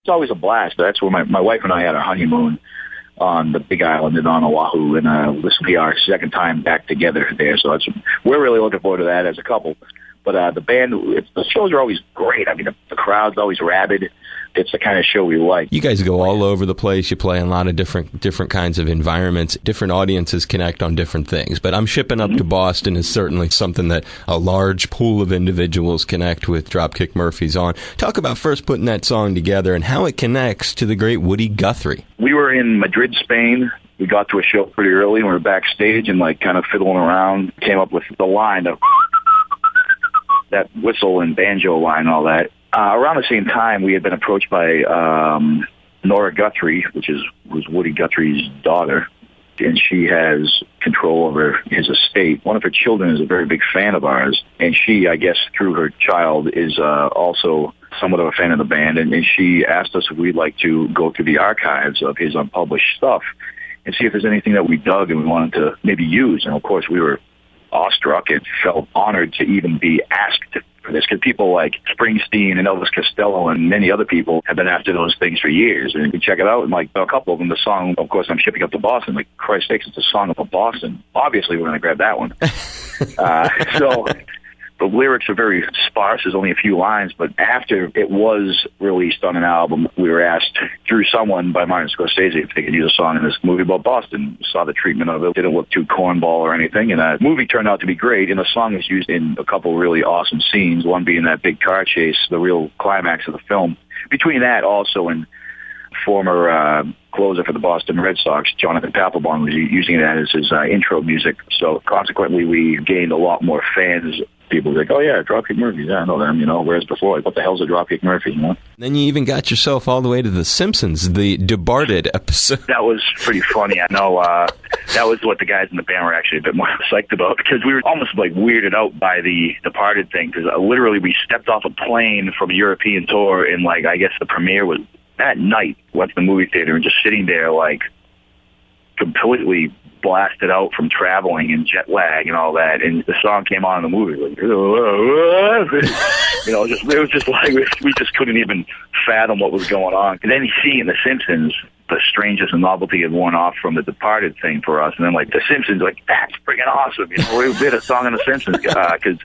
always a blast. That's where my wife and I had our honeymoon on the Big Island in Oahu, and this will be our second time back together there. So we're really looking forward to that as a couple. But the band, the shows are always great. I mean, the crowd's always rabid. It's the kind of show we like. You guys go all over the place. You play in a lot of different kinds of environments. Different audiences connect on different things. But I'm shipping up to Boston is certainly something that a large pool of individuals connect with Dropkick Murphys on. Talk about first putting that song together and how it connects to the great Woody Guthrie. We were in Madrid, Spain. We got to a show pretty early, and we were backstage and kind of fiddling around. Came up with the line of that whistle and banjo line and all that. Around the same time, we had been approached by Nora Guthrie, was Woody Guthrie's daughter, and she has control over his estate. One of her children is a very big fan of ours, and she, I guess, through her child, is also somewhat of a fan of the band, and she asked us if we'd like to go through the archives of his unpublished stuff and see if there's anything that we dug and we wanted to maybe use. And, of course, we were awestruck and felt honored to even be asked for this, because people like Springsteen and Elvis Costello and many other people have been after those things for years. And you check it out, and a couple of them, the song, of course, I'm shipping up to Boston. Like, Christ sakes, it's a song about Boston. Obviously, we're going to grab that one. So the lyrics are very sparse. There's only a few lines, but after it was released on an album, we were asked through someone by Martin Scorsese if they could use a song in this movie about Boston. Saw the treatment of it. Didn't look too cornball or anything, and the movie turned out to be great, and the song is used in a couple really awesome scenes, one being that big car chase, the real climax of the film. Between that, also, and former closer for the Boston Red Sox, Jonathan Papelbon, was using that as his intro music. So consequently, we gained a lot more fans. People were like, oh yeah, Dropkick Murphys, yeah, I know them, whereas before, like, what the hell's a Dropkick Murphys, Then you even got yourself all the way to The Simpsons, the Departed episode. That was pretty funny. I know that was what the guys in the band were actually a bit more psyched about, because we were almost weirded out by the Departed thing, because literally we stepped off a plane from a European tour, and I guess the premiere was that night. Went to the movie theater and just sitting there completely blasted out from traveling and jet lag and all that, and the song came on in the movie. It was just like we just couldn't even fathom what was going on. And then you see in The Simpsons, the strangeness and novelty had worn off from the Departed thing for us, and then The Simpsons, that's freaking awesome. We did a song in The Simpsons, because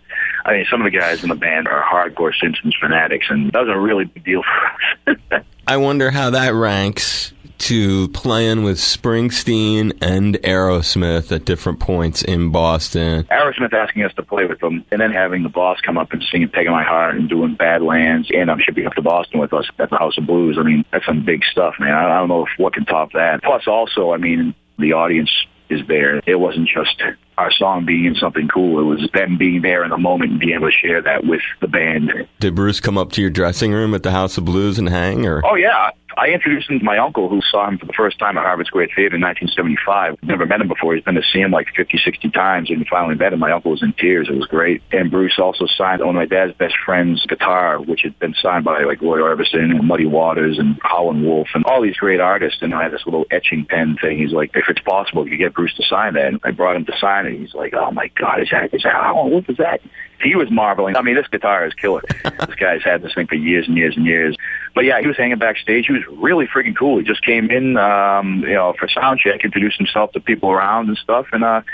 some of the guys in the band are hardcore Simpsons fanatics, and that was a really big deal for us. I wonder how that ranks to playing with Springsteen and Aerosmith at different points in Boston. Aerosmith asking us to play with them, and then having the boss come up and sing Peg in My Heart and doing Badlands, and I'm shipping up to Boston with us at the House of Blues. That's some big stuff, man. I don't know what can top that. Plus, also, the audience is there. It wasn't just our song being something cool. It was them being there in the moment and being able to share that with the band. Did Bruce come up to your dressing room at the House of Blues and hang? Or? Oh, yeah. I introduced him to my uncle, who saw him for the first time at Harvard Square Theater in 1975. Never met him before. He's been to see him 50, 60 times, and finally met him. My uncle was in tears. It was great. And Bruce also signed one of my dad's best friend's guitar, which had been signed by Roy Orbison and Muddy Waters and Howlin' Wolf and all these great artists. And I had this little etching pen thing. He's like, if it's possible, you could get Bruce to sign that. And I brought him to sign it. He's like, oh my God, is that Howlin' Wolf? Is that? He was marveling. This guitar is killer. This guy's had this thing for years and years and years. But yeah, he was hanging backstage. He was really freaking cool. He just came in, for sound check, introduced himself to people around and stuff, and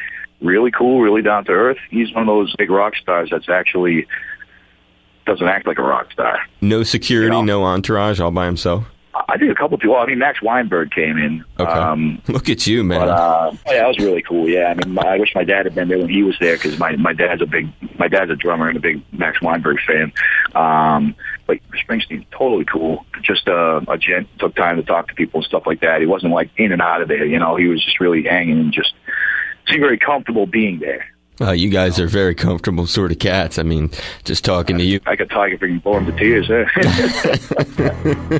really cool, really down to earth. He's one of those big rock stars that's actually doesn't act like a rock star. No security, no entourage, all by himself? I think a couple of people. Max Weinberg came in. Okay. Look at you, man. But, that was really cool. Yeah, I wish my dad had been there when he was there, because my dad's a drummer and a big Max Weinberg fan. But Springsteen, totally cool. Just a gent, took time to talk to people and stuff like that. He wasn't in and out of there. He was just really hanging and just seemed very comfortable being there. You guys are very comfortable sort of cats. Just talking to you. I could talk if we can bore him to tears.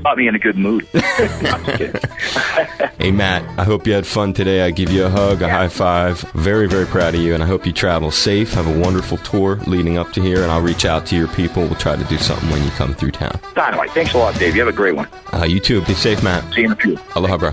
Got me in a good mood. Hey, Matt, I hope you had fun today. I give you a hug, a high five. Very, very proud of you, and I hope you travel safe. Have a wonderful tour leading up to here, and I'll reach out to your people. We'll try to do something when you come through town. Dynamite. Thanks a lot, Dave. You have a great one. You too. Be safe, Matt. See you in a few. Aloha, bro.